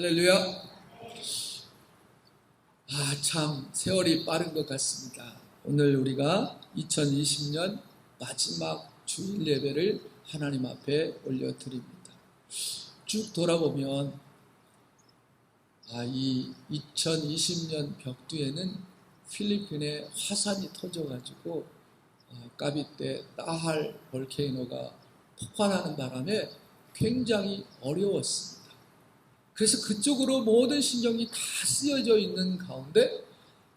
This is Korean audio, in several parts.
할렐루야. 참 세월이 빠른 것 같습니다. 오늘 우리가 2020년 마지막 주일 예배를 하나님 앞에 올려드립니다. 쭉 돌아보면 이 2020년 벽두에는 필리핀에 화산이 터져가지고 까비떼 따할 볼케이노가 폭발하는 바람에 굉장히 어려웠습니다. 그래서 그쪽으로 모든 신경이 다 쓰여져 있는 가운데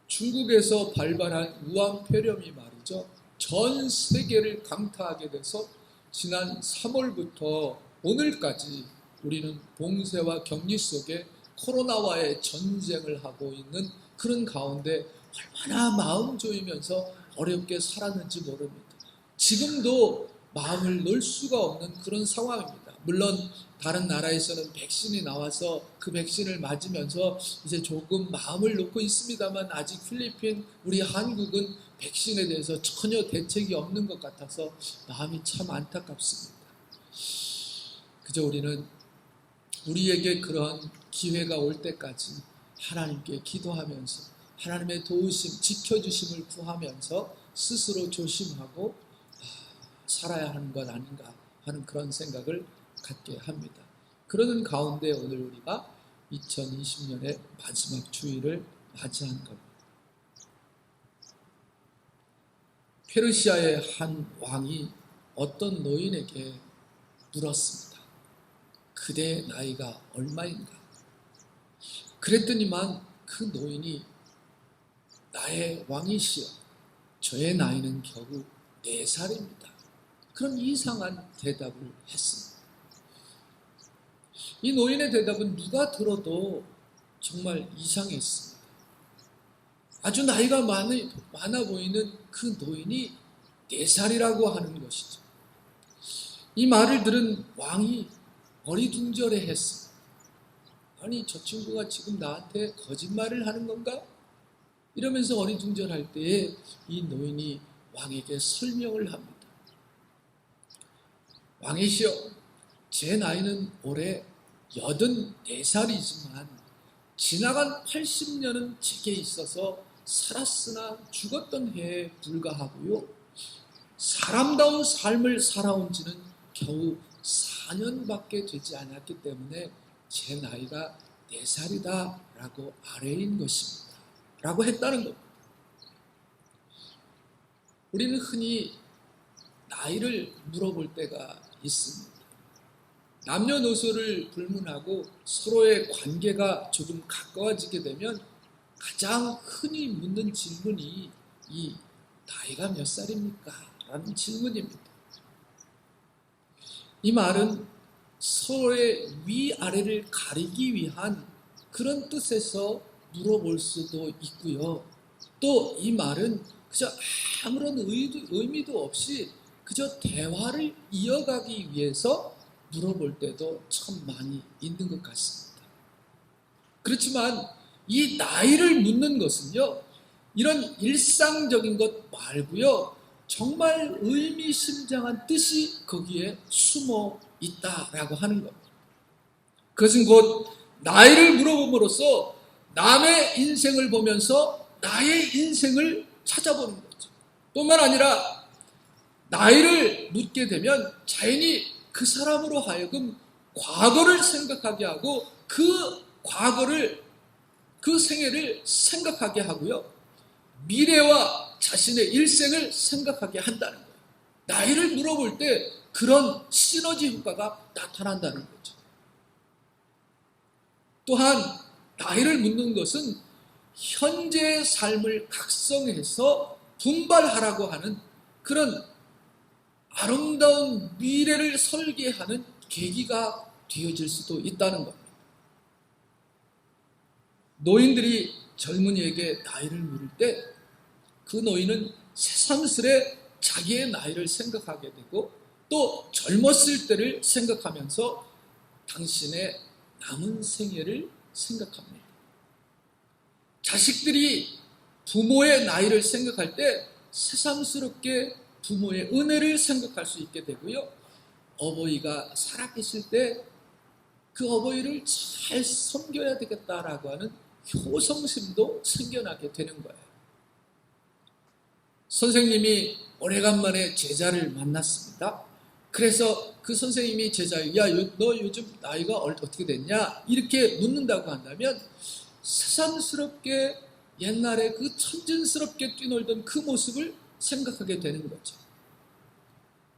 중국에서 발발한 우한폐렴이 말이죠. 전 세계를 강타하게 돼서 지난 3월부터 오늘까지 우리는 봉쇄와 격리 속에 코로나와의 전쟁을 하고 있는 그런 가운데 얼마나 마음 조이면서 어렵게 살았는지 모릅니다. 지금도 마음을 놓을 수가 없는 그런 상황입니다. 물론 다른 나라에서는 백신이 나와서 그 백신을 맞으면서 이제 조금 마음을 놓고 있습니다만 아직 필리핀, 우리 한국은 백신에 대해서 전혀 대책이 없는 것 같아서 마음이 참 안타깝습니다. 그저 우리는 우리에게 그런 기회가 올 때까지 하나님께 기도하면서 하나님의 도우심, 지켜주심을 구하면서 스스로 조심하고 살아야 하는 것 아닌가 하는 그런 생각을 갖게 합니다. 그러는 가운데 오늘 우리가 2020년의 마지막 주일을 맞이한 겁니다. 페르시아의 한 왕이 어떤 노인에게 물었습니다. 그대의 나이가 얼마인가? 그랬더니만 그 노인이 나의 왕이시여 저의 나이는 겨우 4살입니다. 그런 이상한 대답을 했습니다. 이 노인의 대답은 누가 들어도 정말 이상했습니다. 아주 나이가 많아 보이는 그 노인이 4살이라고 하는 것이죠. 이 말을 들은 왕이 어리둥절해 했습니다. 아니 저 친구가 지금 나한테 거짓말을 하는 건가? 이러면서 어리둥절할 때에 이 노인이 왕에게 설명을 합니다. 왕이시여 제 나이는 올해 84살이지만 지나간 80년은 제게 있어서 살았으나 죽었던 해에 불과하고요. 사람다운 삶을 살아온 지는 겨우 4년밖에 되지 않았기 때문에 제 나이가 4살이다 라고 아뢰인 것입니다. 라고 했다는 겁니다. 우리는 흔히 나이를 물어볼 때가 있습니다. 남녀노소를 불문하고 서로의 관계가 조금 가까워지게 되면 가장 흔히 묻는 질문이 이 나이가 몇 살입니까? 라는 질문입니다. 이 말은 서로의 위아래를 가리기 위한 그런 뜻에서 물어볼 수도 있고요. 또 이 말은 그저 아무런 의미도 없이 그저 대화를 이어가기 위해서 물어볼 때도 참 많이 있는 것 같습니다. 그렇지만 이 나이를 묻는 것은요, 이런 일상적인 것 말고요, 정말 의미심장한 뜻이 거기에 숨어 있다라고 하는 겁니다. 그것은 곧 나이를 물어봄으로써 남의 인생을 보면서 나의 인생을 찾아보는 거죠. 뿐만 아니라 나이를 묻게 되면 자연히 그 사람으로 하여금 과거를 생각하게 하고 그 과거를, 그 생애를 생각하게 하고요. 미래와 자신의 일생을 생각하게 한다는 거예요. 나이를 물어볼 때 그런 시너지 효과가 나타난다는 거죠. 또한 나이를 묻는 것은 현재의 삶을 각성해서 분발하라고 하는 그런 아름다운 미래를 설계하는 계기가 되어질 수도 있다는 겁니다. 노인들이 젊은이에게 나이를 물을 때 그 노인은 새삼스레 자기의 나이를 생각하게 되고 또 젊었을 때를 생각하면서 당신의 남은 생애를 생각합니다. 자식들이 부모의 나이를 생각할 때 새삼스럽게 부모의 은혜를 생각할 수 있게 되고요. 어버이가 살아계실 때 그 어버이를 잘 섬겨야 되겠다라고 하는 효성심도 생겨나게 되는 거예요. 선생님이 오래간만에 제자를 만났습니다. 그래서 그 선생님이 제자에게 야, 너 요즘 나이가 어떻게 됐냐? 이렇게 묻는다고 한다면 새삼스럽게 옛날에 그 천진스럽게 뛰놀던 그 모습을 생각하게 되는 거죠.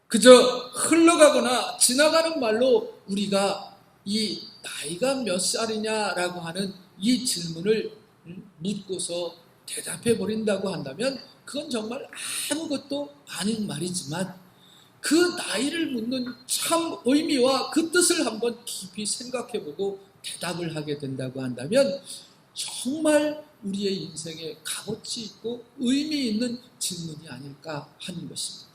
그저 흘러가거나 지나가는 말로 우리가 이 나이가 몇 살이냐라고 하는 이 질문을 묻고서 대답해 버린다고 한다면 그건 정말 아무것도 아닌 말이지만 그 나이를 묻는 참 의미와 그 뜻을 한번 깊이 생각해보고 대답을 하게 된다고 한다면 정말 우리의 인생에 값어치 있고 의미 있는 질문이 아닐까 하는 것입니다.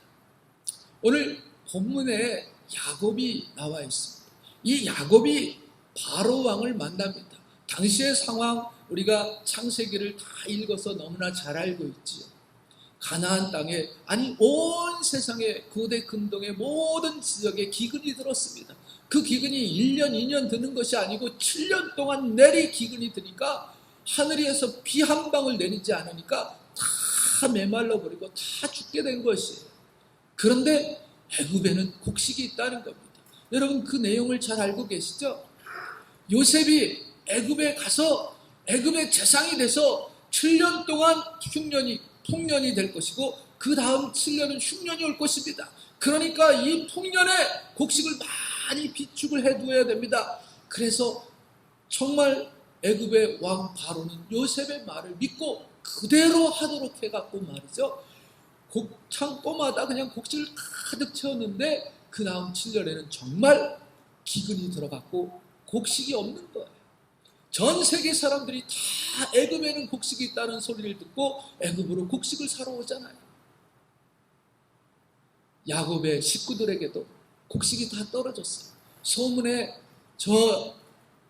오늘 본문에 야곱이 나와 있습니다. 이 야곱이 바로 왕을 만납니다. 당시의 상황 우리가 창세기를 다 읽어서 너무나 잘 알고 있지요. 가나안 땅에 아니 온 세상의 고대 근동의 모든 지역에 기근이 들었습니다. 그 기근이 1년 2년 드는 것이 아니고 7년 동안 내리 기근이 드니까 하늘에서 비 한 방울 내리지 않으니까 다 메말라 버리고 다 죽게 된 것이에요. 그런데 애굽에는 곡식이 있다는 겁니다. 여러분 그 내용을 잘 알고 계시죠? 요셉이 애굽에 가서 애굽의 재상이 돼서 7년 동안 풍년이 될 것이고 그 다음 7년은 흉년이 올 것입니다. 그러니까 이 풍년에 곡식을 많이 비축을 해두어야 됩니다. 그래서 정말 애굽의 왕 바로는 요셉의 말을 믿고 그대로 하도록 해갖고 말이죠. 창고마다 그냥 곡식을 가득 채웠는데 그 다음 7년에는 정말 기근이 들어갔고 곡식이 없는 거예요. 전 세계 사람들이 다 애굽에는 곡식이 있다는 소리를 듣고 애굽으로 곡식을 사러 오잖아요. 야곱의 식구들에게도 곡식이 다 떨어졌어요. 소문에 저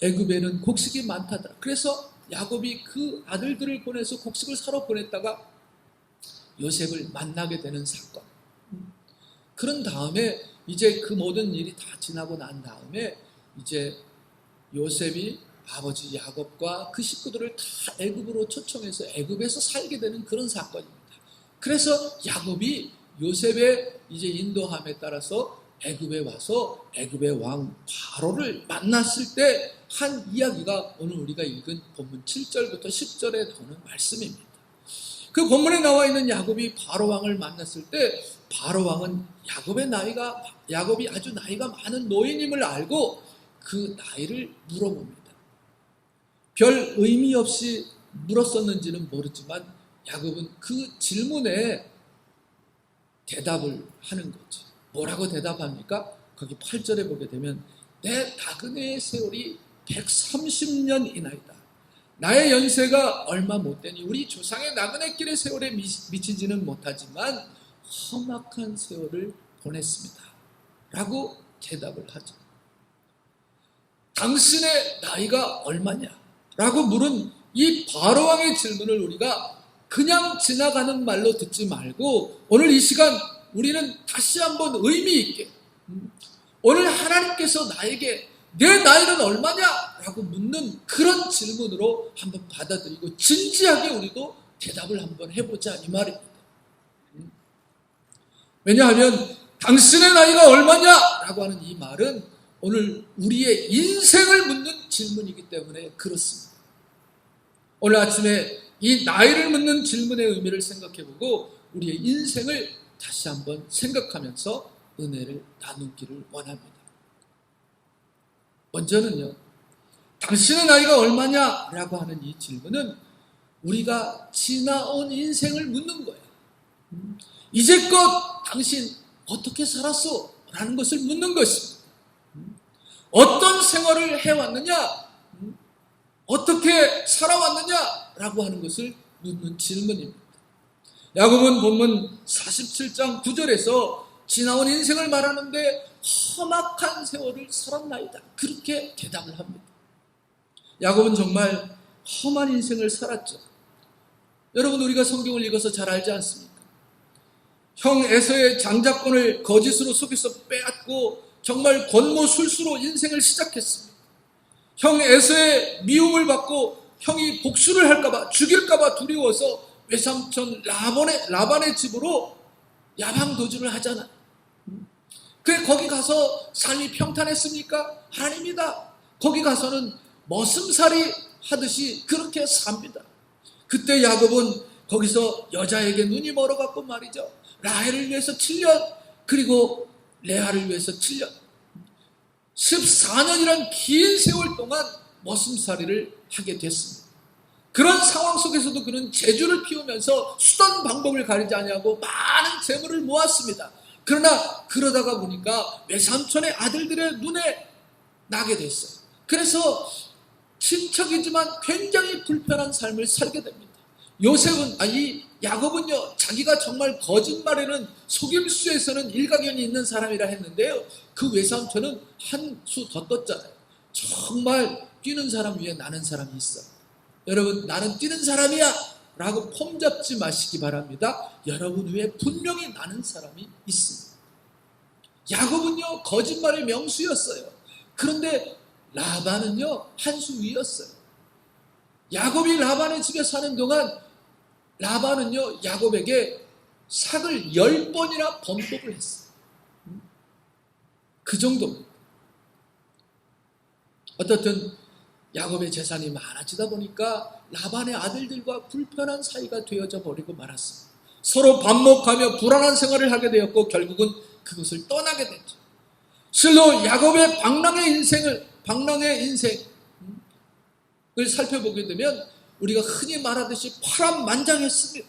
애굽에는 곡식이 많다더라. 그래서 야곱이 그 아들들을 보내서 곡식을 사러 보냈다가 요셉을 만나게 되는 사건. 그런 다음에 이제 그 모든 일이 다 지나고 난 다음에 이제 요셉이 아버지 야곱과 그 식구들을 다 애굽으로 초청해서 애굽에서 살게 되는 그런 사건입니다. 그래서 야곱이 요셉의 이제 인도함에 따라서 애굽에 와서 애굽의 왕 바로를 만났을 때 한 이야기가 오늘 우리가 읽은 본문 7절부터 10절에 나오는 말씀입니다. 그 본문에 나와 있는 야곱이 바로 왕을 만났을 때 바로 왕은 야곱이 아주 나이가 많은 노인임을 알고 그 나이를 물어봅니다. 별 의미 없이 물었었는지는 모르지만 야곱은 그 질문에 대답을 하는 거죠. 뭐라고 대답합니까? 거기 8절에 보게 되면 내 나그네의 세월이 130년이나이다. 나의 연세가 얼마 못되니 우리 조상의 나그네길의 세월에 미치지는 못하지만 험악한 세월을 보냈습니다. 라고 대답을 하죠. 당신의 나이가 얼마냐? 라고 물은 이 바로왕의 질문을 우리가 그냥 지나가는 말로 듣지 말고 오늘 이 시간 우리는 다시 한번 의미 있게 오늘 하나님께서 나에게 내 나이는 얼마냐? 라고 묻는 그런 질문으로 한번 받아들이고 진지하게 우리도 대답을 한번 해보자 이 말입니다. 왜냐하면 당신의 나이가 얼마냐? 라고 하는 이 말은 오늘 우리의 인생을 묻는 질문이기 때문에 그렇습니다. 오늘 아침에 이 나이를 묻는 질문의 의미를 생각해보고 우리의 인생을 다시 한번 생각하면서 은혜를 나누기를 원합니다. 먼저는요, 당신의 나이가 얼마냐? 라고 하는 이 질문은 우리가 지나온 인생을 묻는 거예요. 이제껏 당신 어떻게 살았어? 라는 것을 묻는 것입니다. 어떤 생활을 해왔느냐? 어떻게 살아왔느냐? 라고 하는 것을 묻는 질문입니다. 야곱은 본문 47장 9절에서 지나온 인생을 말하는데 험악한 세월을 살았나이다. 그렇게 대답을 합니다. 야곱은 정말 험한 인생을 살았죠. 여러분 우리가 성경을 읽어서 잘 알지 않습니까? 형 에서의 장자권을 거짓으로 속여서 빼앗고 정말 권모술수로 인생을 시작했습니다. 형 에서의 미움을 받고 형이 복수를 할까봐, 죽일까봐 두려워서 외삼촌 라반의 집으로 야방도주를 하잖아. 그래, 거기 가서 삶이 평탄했습니까? 아닙니다. 거기 가서는 머슴살이 하듯이 그렇게 삽니다. 그때 야곱은 거기서 여자에게 눈이 멀어갖고 말이죠. 라헬을 위해서 7년, 그리고 레아를 위해서 7년, 14년이란 긴 세월 동안 머슴살이를 하게 됐습니다. 그런 상황 속에서도 그는 재주를 피우면서 수단 방법을 가리지 아니하고 많은 재물을 모았습니다. 그러나 그러다가 보니까 외삼촌의 아들들의 눈에 나게 됐어요. 그래서 친척이지만 굉장히 불편한 삶을 살게 됩니다. 야곱은요, 자기가 정말 거짓말에는, 속임수에서는 일가견이 있는 사람이라 했는데요, 그 외삼촌은 한 수 더 떴잖아요. 정말 뛰는 사람 위에 나는 사람이 있어. 여러분, 나는 뛰는 사람이야 라고 폼 잡지 마시기 바랍니다. 여러분 위에 분명히 나는 사람이 있습니다. 야곱은요, 거짓말의 명수였어요. 그런데 라반은요, 한 수 위였어요. 야곱이 라반의 집에 사는 동안 라반은요, 야곱에게 삭을 10번이나 범법을 했어요. 그 정도입니다. 어떻든 야곱의 재산이 많아지다 보니까 라반의 아들들과 불편한 사이가 되어져 버리고 말았습니다. 서로 반목하며 불안한 생활을 하게 되었고 결국은 그것을 떠나게 됐죠. 실로 야곱의 방랑의 인생을 살펴보게 되면 우리가 흔히 말하듯이 파란만장했습니다.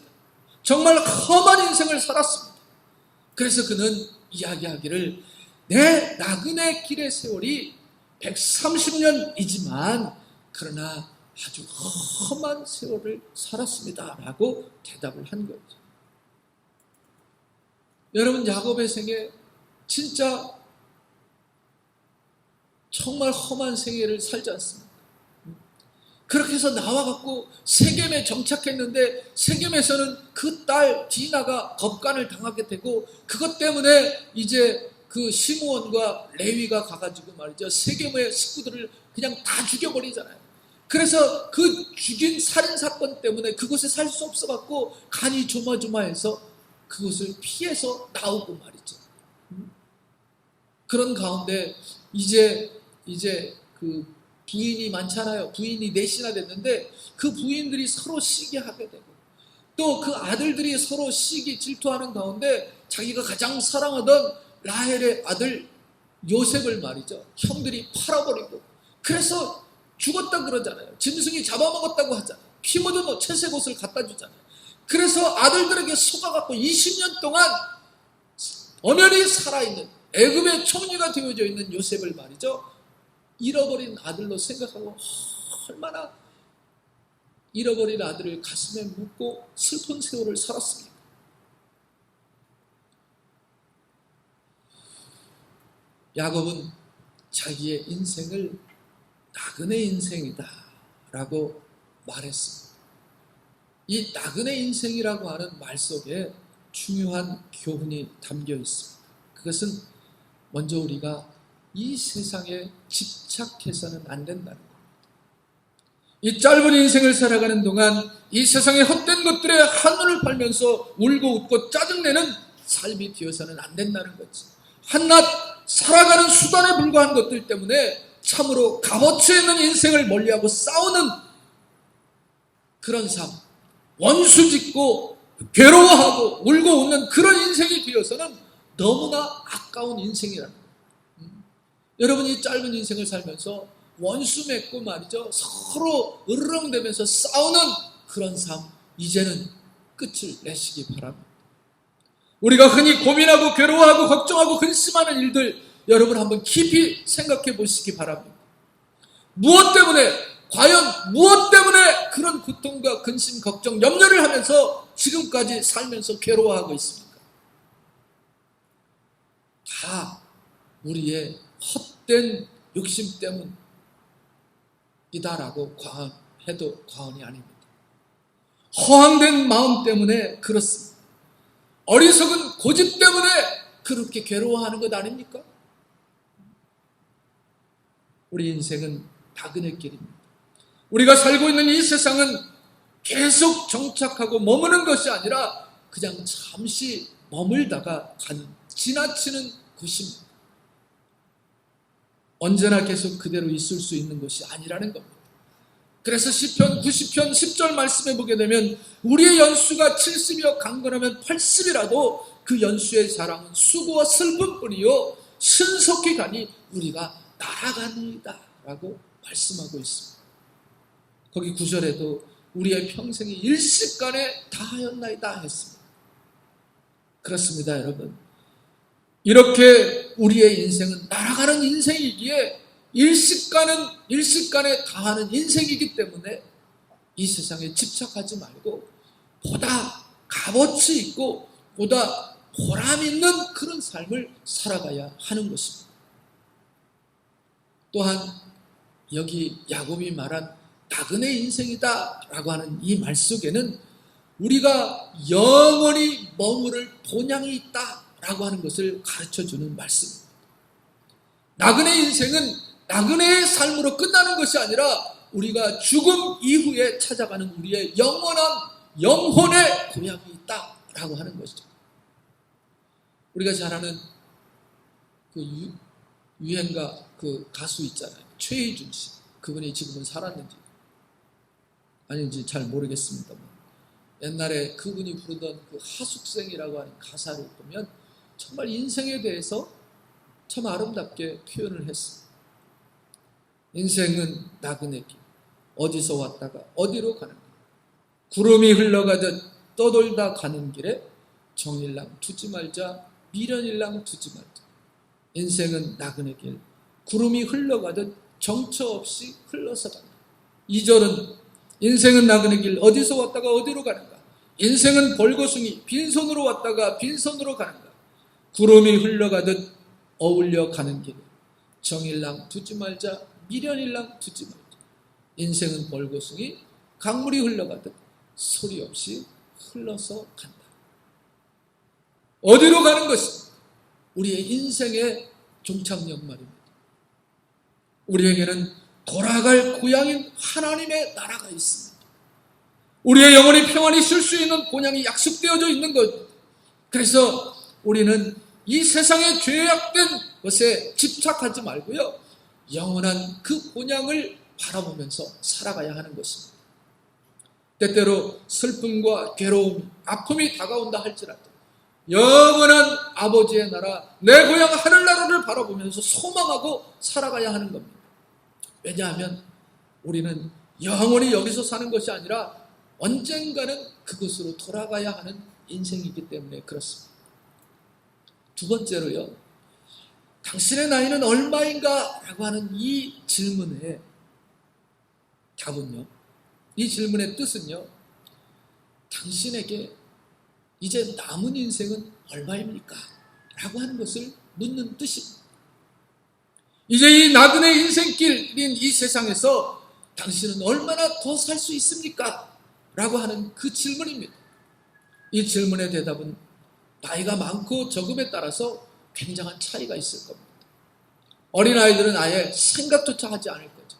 정말 험한 인생을 살았습니다. 그래서 그는 이야기하기를, 내 나그네 길의 세월이 130년이지만 그러나 아주 험한 세월을 살았습니다 라고 대답을 한 거죠. 여러분, 야곱의 생애 진짜 정말 험한 생애를 살지 않습니까? 그렇게 해서 나와갖고 세겜에 정착했는데 세겜에서는 그 딸 디나가 겁간을 당하게 되고, 그것 때문에 이제 그 시므온과 레위가 가가지고 말이죠, 세겜의 식구들을 그냥 다 죽여버리잖아요. 그래서 그 죽인 살인사건 때문에 그곳에 살 수 없어갖고 간이 조마조마해서 그곳을 피해서 나오고 말이죠. 그런 가운데 이제 그 부인이 많잖아요. 부인이 넷이나 됐는데 그 부인들이 서로 시기하게 되고, 또 그 아들들이 서로 시기 질투하는 가운데 자기가 가장 사랑하던 라헬의 아들 요셉을 말이죠, 형들이 팔아버리고, 그래서 죽었다 그러잖아요. 짐승이 잡아먹었다고 하잖아요. 피 묻은 채색 옷을 갖다 주잖아요. 그래서 아들들에게 속아갖고 20년 동안 엄연히 살아있는 애굽의 총리가 되어져 있는 요셉을 말이죠, 잃어버린 아들로 생각하고 얼마나 잃어버린 아들을 가슴에 묻고 슬픈 세월을 살았습니까? 야곱은 자기의 인생을 나그네 인생이다 라고 말했습니다. 이 나그네 인생이라고 하는 말 속에 중요한 교훈이 담겨 있습니다. 그것은 먼저 우리가 이 세상에 집착해서는 안 된다는 겁니다. 이 짧은 인생을 살아가는 동안 이 세상의 헛된 것들에 한눈을 팔면서 울고 웃고 짜증내는 삶이 되어서는 안 된다는 거지. 한낱 살아가는 수단에 불과한 것들 때문에 참으로 값어치 있는 인생을 멀리하고 싸우는 그런 삶, 원수짓고 괴로워하고 울고 웃는 그런 인생이 되어서는 너무나 아까운 인생이라는 거예요. 여러분, 이 짧은 인생을 살면서 원수 맺고 말이죠, 서로 으르렁대면서 싸우는 그런 삶, 이제는 끝을 내시기 바랍니다. 우리가 흔히 고민하고 괴로워하고 걱정하고 근심하는 일들, 여러분 한번 깊이 생각해 보시기 바랍니다. 과연 무엇 때문에 그런 고통과 근심, 걱정, 염려를 하면서 지금까지 살면서 괴로워하고 있습니까? 다 우리의 헛된 욕심 때문이다라고 해도 과언이 아닙니다. 허황된 마음 때문에 그렇습니다. 어리석은 고집 때문에 그렇게 괴로워하는 것 아닙니까? 우리 인생은 나그네 길입니다. 우리가 살고 있는 이 세상은 계속 정착하고 머무는 것이 아니라 그냥 잠시 머물다가 지나치는 곳입니다. 언제나 계속 그대로 있을 수 있는 것이 아니라는 겁니다. 그래서 시편 90편 10절 말씀에 보게 되면 우리의 연수가 70이여 강건하면 80이라도 그 연수의 자랑은 수고와 슬픔뿐이요 신속히 가니 우리가 날아가니이다 라고 말씀하고 있습니다. 거기 9절에도 우리의 평생이 일시간에 다하였나이다 했습니다. 그렇습니다, 여러분. 이렇게 우리의 인생은 날아가는 인생이기에 일시간에 다하는 인생이기 때문에 이 세상에 집착하지 말고 보다 값어치 있고 보다 보람 있는 그런 삶을 살아가야 하는 것입니다. 또한 여기 야곱이 말한 나그네 인생이다 라고 하는 이 말 속에는 우리가 영원히 머무를 본향이 있다 라고 하는 것을 가르쳐주는 말씀입니다. 나그네 인생은 나그네의 삶으로 끝나는 것이 아니라 우리가 죽음 이후에 찾아가는 우리의 영원한 영혼의 고향이 있다라고 하는 것이죠. 우리가 잘 아는 그 유행가 그 가수 있잖아요. 최희준 씨. 그분이 지금은 살았는지 아닌지 잘 모르겠습니다만 옛날에 그분이 부르던 그 하숙생이라고 하는 가사를 보면 정말 인생에 대해서 참 아름답게 표현을 했습니다. 인생은 나그네 길, 어디서 왔다가 어디로 가는가. 구름이 흘러가듯 떠돌다 가는 길에 정일랑 두지 말자, 미련일랑 두지 말자. 인생은 나그네 길, 구름이 흘러가듯 정처 없이 흘러서 간다. 2절은 인생은 나그네 길, 어디서 왔다가 어디로 가는가. 인생은 벌거숭이, 빈손으로 왔다가 빈손으로 가는가. 구름이 흘러가듯 어울려 가는 길에 정일랑 두지 말자, 미련일랑 두지 말자. 인생은 벌거숭이, 강물이 흘러가듯 소리 없이 흘러서 간다. 어디로 가는 것입니까? 우리의 인생의 종착역 말입니다. 우리에게는 돌아갈 고향인 하나님의 나라가 있습니다. 우리의 영혼이 평안히 쉴 수 있는 본향이 약속되어져 있는 것. 그래서 우리는 이 세상에 죄악된 것에 집착하지 말고요, 영원한 그 본향을 바라보면서 살아가야 하는 것입니다. 때때로 슬픔과 괴로움, 아픔이 다가온다 할지라도 영원한 아버지의 나라, 내 고향 하늘나라를 바라보면서 소망하고 살아가야 하는 겁니다. 왜냐하면 우리는 영원히 여기서 사는 것이 아니라 언젠가는 그곳으로 돌아가야 하는 인생이기 때문에 그렇습니다. 두 번째로요, 당신의 나이는 얼마인가? 라고 하는 이 질문의 답은요, 이 질문의 뜻은요, 당신에게 이제 남은 인생은 얼마입니까? 라고 하는 것을 묻는 뜻입니다. 이제 이 나그네 인생길인 이 세상에서 당신은 얼마나 더 살 수 있습니까? 라고 하는 그 질문입니다. 이 질문의 대답은 나이가 많고 적음에 따라서 굉장한 차이가 있을 겁니다. 어린아이들은 아예 생각조차 하지 않을 거죠.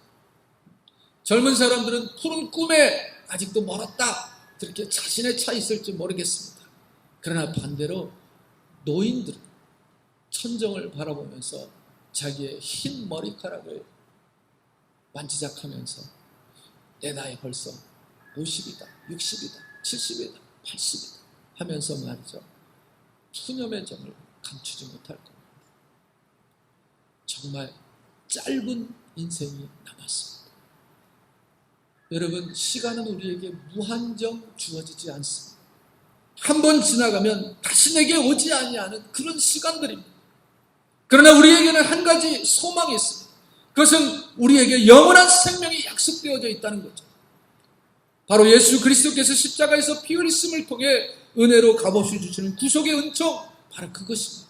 젊은 사람들은 푸른 꿈에 아직도 멀었다, 그렇게 자신의 차 있을지 모르겠습니다. 그러나 반대로 노인들은 천정을 바라보면서 자기의 흰 머리카락을 만지작하면서 내 나이 벌써 50이다, 60이다, 70이다, 80이다 하면서 말이죠, 푸념의 정을 감추지 못할 겁니다. 정말 짧은 인생이 남았습니다. 여러분, 시간은 우리에게 무한정 주어지지 않습니다. 한 번 지나가면 다시 내게 오지 아니하는 그런 시간들입니다. 그러나 우리에게는 한 가지 소망이 있습니다. 그것은 우리에게 영원한 생명이 약속되어져 있다는 거죠. 바로 예수 그리스도께서 십자가에서 피 흘리심을 통해 은혜로 값없이 주시는 구속의 은총, 바로 그것입니다.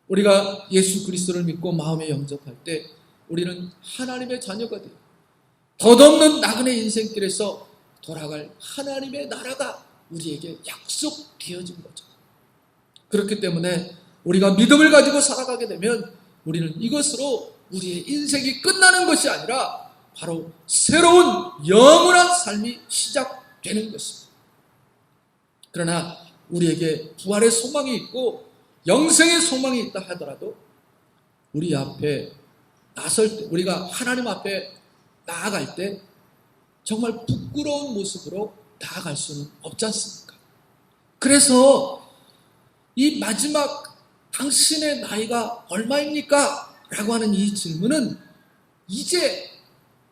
우리가 예수 그리스도를 믿고 마음에 영접할 때 우리는 하나님의 자녀가 돼요. 덧없는 나그네 인생길에서 돌아갈 하나님의 나라가 우리에게 약속되어진 거죠. 그렇기 때문에 우리가 믿음을 가지고 살아가게 되면 우리는 이것으로 우리의 인생이 끝나는 것이 아니라 바로 새로운 영원한 삶이 시작되는 것입니다. 그러나 우리에게 부활의 소망이 있고 영생의 소망이 있다 하더라도 우리 앞에 나설 때, 우리가 하나님 앞에 나아갈 때 정말 부끄러운 모습으로 나아갈 수는 없지 않습니까? 그래서 이 마지막 당신의 나이가 얼마입니까? 라고 하는 이 질문은 이제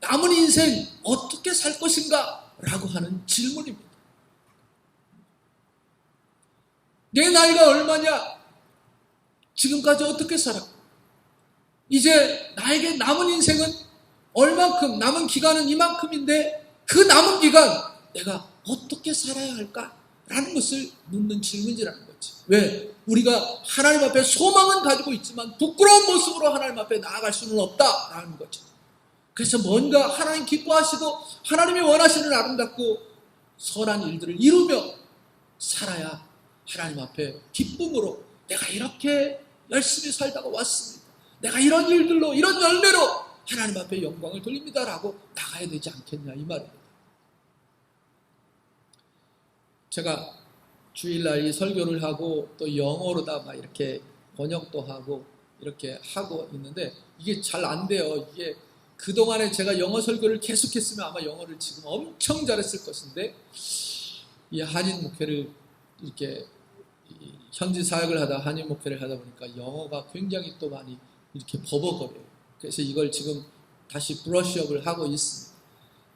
남은 인생 어떻게 살 것인가? 라고 하는 질문입니다. 내 나이가 얼마냐? 지금까지 어떻게 살았고 이제 나에게 남은 인생은 얼만큼, 남은 기간은 이만큼인데 그 남은 기간 내가 어떻게 살아야 할까? 라는 것을 묻는 질문이라는 거지. 왜? 우리가 하나님 앞에 소망은 가지고 있지만 부끄러운 모습으로 하나님 앞에 나아갈 수는 없다라는 거죠. 그래서 뭔가 하나님 기뻐하시고 하나님이 원하시는 아름답고 선한 일들을 이루며 살아야 하나님 앞에 기쁨으로 내가 이렇게 열심히 살다가 왔습니다. 내가 이런 일들로 이런 열매로 하나님 앞에 영광을 돌립니다라고 나가야 되지 않겠냐 이 말입니다. 제가 주일날 이 설교를 하고 또 영어로다 막 이렇게 번역도 하고 이렇게 하고 있는데 이게 잘 안 돼요. 이게 그동안에 제가 영어 설교를 계속했으면 아마 영어를 지금 엄청 잘했을 것인데 이 한인 목회를 이렇게 현지 사역을 하다 한인 목회를 하다 보니까 영어가 굉장히 또 많이 이렇게 버벅거려요. 그래서 이걸 지금 다시 브러쉬업을 하고 있습니다.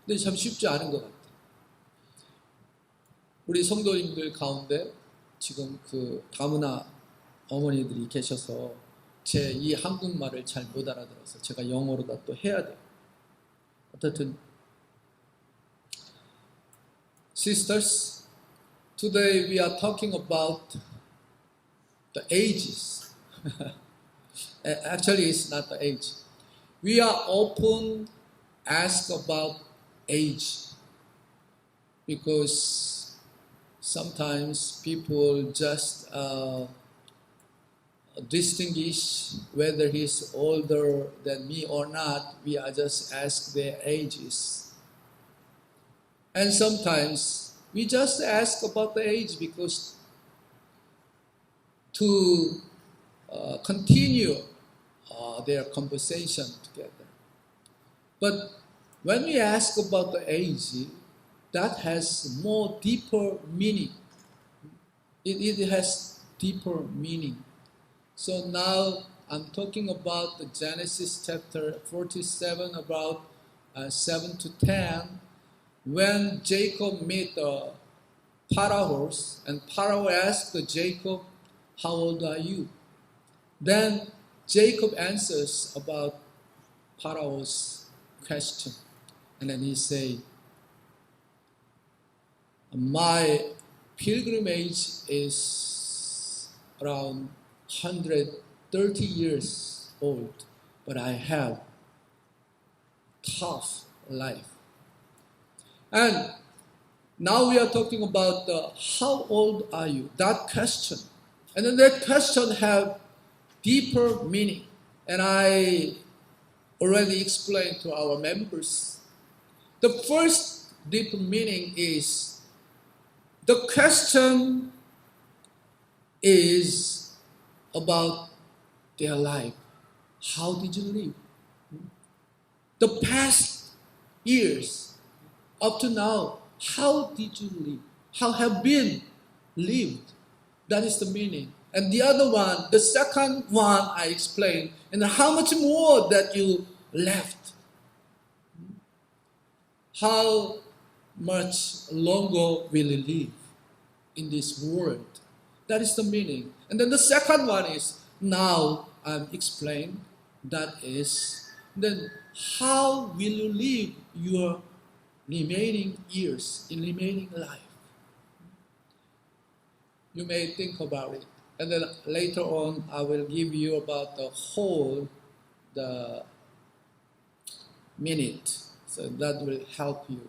근데 참 쉽지 않은 것 같아요. 우리 성도님들 가운데 지금 그 다문화 어머니들이 계셔서 제 이 한국말을 잘 못 알아들어서 제가 영어로다 또 해야 돼요. 어쨌든 Sisters, today we are talking about the ages. Actually, it's not the age. We are often asked about age because sometimes people just distinguish whether he's older than me or not. We are just asked their ages. And sometimes we just ask about the age because to continue their conversation together. But when we ask about the age, that has more deeper meaning. It has deeper meaning. So now I'm talking about the Genesis chapter 47, about 7 to 10, when Jacob met Pharaoh horse, and Pharaoh asked Jacob, "How old are you?" Then Jacob answers about Pharaoh's question, and then he say, "My pilgrimage is around 130 years old, but I have tough life." And now we are talking about how old are you? That question. And then that question have deeper meaning. And I already explained to our members. The first deeper meaning is the question is about their life. How did you live? The past years up to now, how did you live? How have been lived? That is the meaning. And the other one, the second one I explained, and how much more that you left. How much longer will you live in this world? That is the meaning. And then the second one is, now I'm explaining, that is, then how will you live your remaining years, in remaining life? You may think about it. And then later on, I will give you about the minute. So that will help you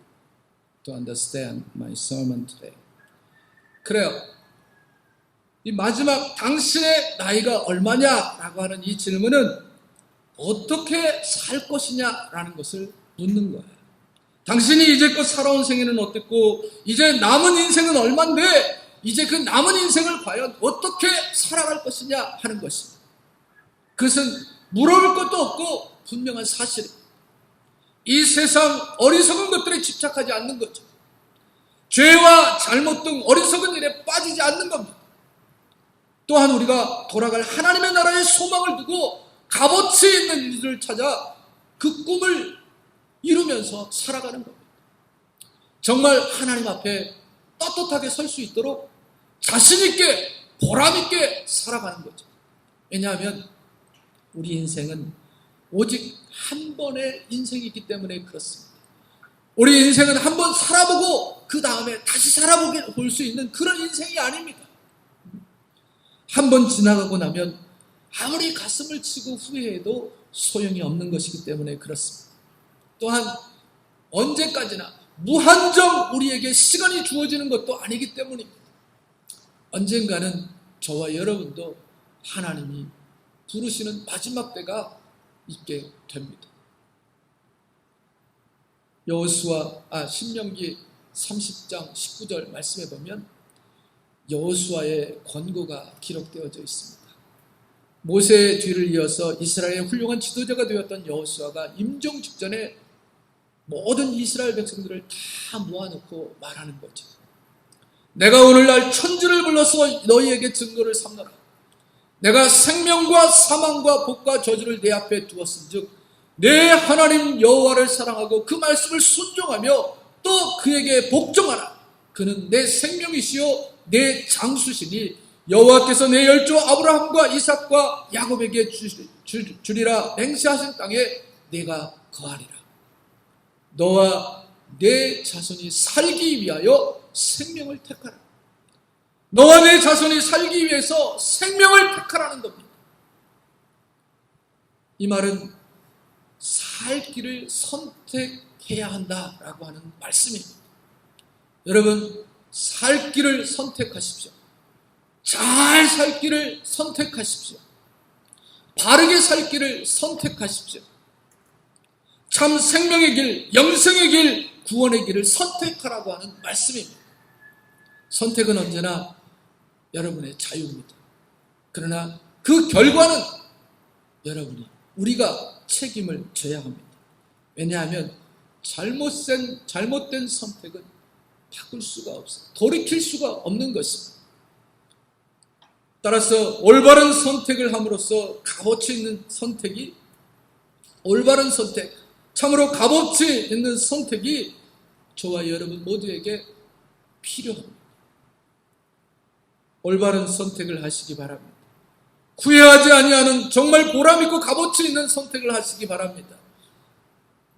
to understand my sermon today. 그래요. 이 마지막 당신의 나이가 얼마냐라고 하는 이 질문은 어떻게 살 것이냐라는 것을 묻는 거예요. 당신이 이제껏 살아온 생애는 어땠고 이제 남은 인생은 얼만데 이제 그 남은 인생을 과연 어떻게 살아갈 것이냐 하는 것입니다. 그것은 물어볼 것도 없고 분명한 사실입니다. 이 세상 어리석은 것들에 집착하지 않는 거죠. 죄와 잘못 등 어리석은 일에 빠지지 않는 겁니다. 또한 우리가 돌아갈 하나님의 나라의 소망을 두고 값어치 있는 일들을 찾아 그 꿈을 이루면서 살아가는 겁니다. 정말 하나님 앞에 떳떳하게 설 수 있도록 자신있게 보람있게 살아가는 거죠. 왜냐하면 우리 인생은 오직 한 번의 인생이기 때문에 그렇습니다. 우리 인생은 한 번 살아보고 그 다음에 다시 살아볼 수 있는 그런 인생이 아닙니다. 한 번 지나가고 나면 아무리 가슴을 치고 후회해도 소용이 없는 것이기 때문에 그렇습니다. 또한 언제까지나 무한정 우리에게 시간이 주어지는 것도 아니기 때문입니다. 언젠가는 저와 여러분도 하나님이 부르시는 마지막 때가 있게 됩니다. 신명기 30장 19절 말씀해 보면 여호수아의 권고가 기록되어져 있습니다. 모세의 뒤를 이어서 이스라엘의 훌륭한 지도자가 되었던 여호수아가 임종 직전에 모든 이스라엘 백성들을 다 모아놓고 말하는 거죠. 내가 오늘날 천지를 불러서 너희에게 증거를 삼노라. 내가 생명과 사망과 복과 저주를 내 앞에 두었은즉 내 하나님 여호와를 사랑하고 그 말씀을 순종하며 또 그에게 복종하라. 그는 내 생명이시요 내 장수시니 여호와께서 내 열조 아브라함과 이삭과 야곱에게 주리라 맹세하신 땅에 내가 거하리라. 너와 내 자손이 살기 위하여 생명을 택하라. 너와 내 자손이 살기 위해서 생명을 택하라는 겁니다. 이 말은 살 길을 선택해야 한다라고 하는 말씀입니다. 여러분, 살 길을 선택하십시오. 잘 살 길을 선택하십시오. 바르게 살 길을 선택하십시오. 참 생명의 길, 영생의 길, 구원의 길을 선택하라고 하는 말씀입니다. 선택은 언제나 여러분의 자유입니다. 그러나 그 결과는 우리가 책임을 져야 합니다. 왜냐하면 잘못된 선택은 바꿀 수가 없어요. 돌이킬 수가 없는 것입니다. 따라서 올바른 선택을 함으로써 값어치 있는 선택이 올바른 선택, 참으로 값어치 있는 선택이 저와 여러분 모두에게 필요합니다. 올바른 선택을 하시기 바랍니다. 후회하지 아니하는 정말 보람있고 값어치 있는 선택을 하시기 바랍니다.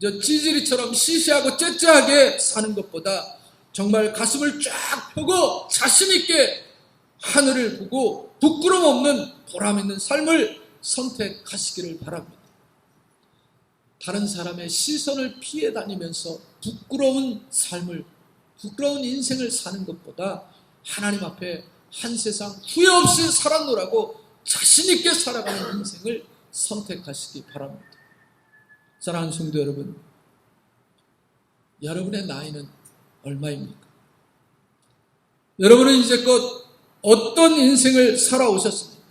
찌질이처럼 시시하고 째째하게 사는 것보다 정말 가슴을 쫙 펴고 자신있게 하늘을 보고 부끄럼 없는 보람있는 삶을 선택하시기를 바랍니다. 다른 사람의 시선을 피해 다니면서 부끄러운 인생을 사는 것보다 하나님 앞에 한 세상 후회 없이 살았노라고 자신있게 살아가는 인생을 선택하시기 바랍니다. 사랑하는 성도 여러분, 여러분의 나이는 얼마입니까? 여러분은 이제껏 어떤 인생을 살아오셨습니까?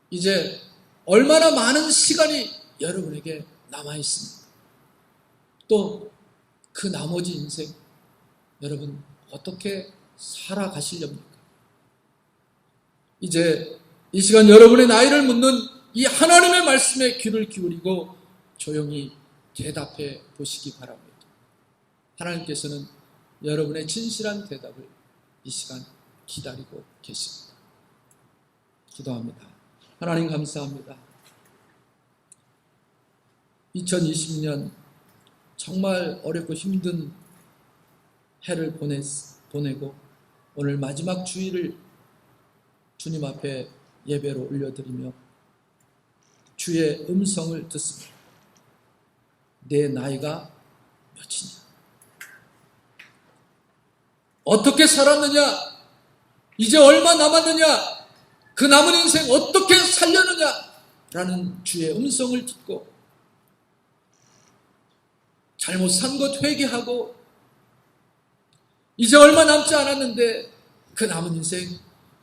이제 얼마나 많은 시간이 여러분에게 남아있습니까? 또 그 나머지 인생 여러분 어떻게 살아가시렵니까? 이제 이 시간 여러분의 나이를 묻는 이 하나님의 말씀에 귀를 기울이고 조용히 대답해 보시기 바랍니다. 하나님께서는 여러분의 진실한 대답을 이 시간 기다리고 계십니다. 기도합니다. 하나님 감사합니다. 2020년 정말 어렵고 힘든 해를 보내고 오늘 마지막 주일을 주님 앞에 예배로 올려드리며 주의 음성을 듣습니다. 내 나이가 몇이냐? 어떻게 살았느냐? 이제 얼마 남았느냐? 그 남은 인생 어떻게 살려느냐? 라는 주의 음성을 듣고 잘못 산 것 회개하고 이제 얼마 남지 않았는데 그 남은 인생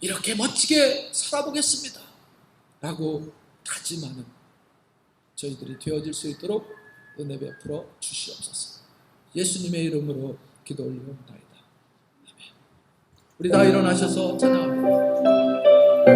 이렇게 멋지게 살아보겠습니다 라고 다짐하는 저희들이 되어질 수 있도록 은혜 베풀어 주시옵소서. 예수님의 이름으로 기도 올리옵나이다. 아멘. 우리 다 일어나셔서 찬양합니다.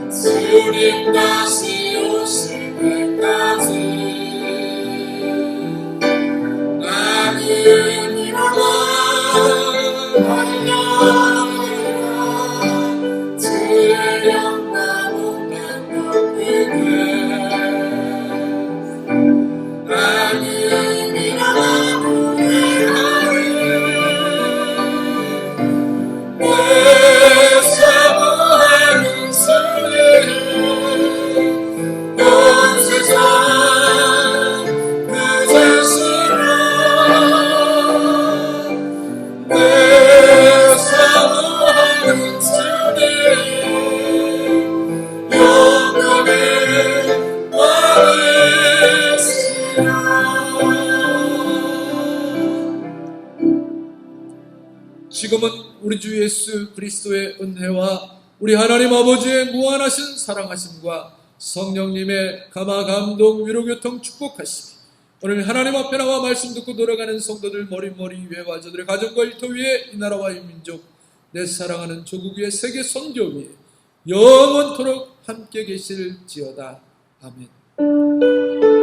주님 다시 오실 때까지 나는 일어나 달려가리라. 주의 영광 오면 높이네. 나는 일어나 노래하리. 내 사모하는 주님 온 세상 그 자신을 내 사모하는 주님 영원의 왕이시라. 지금은 우리 주 예수 그리스도의 은혜와 우리 하나님 아버지의 무한하신 사랑하심과 성령님의 감화 감동 위로 교통 축복하시기 오늘 하나님 앞에 나와 말씀 듣고 돌아가는 성도들 머리머리 위에와 저들의 가정과 일터 위에 이 나라와 이 민족 내 사랑하는 조국 위에 세계 선교 위에 영원토록 함께 계실지어다. 아멘.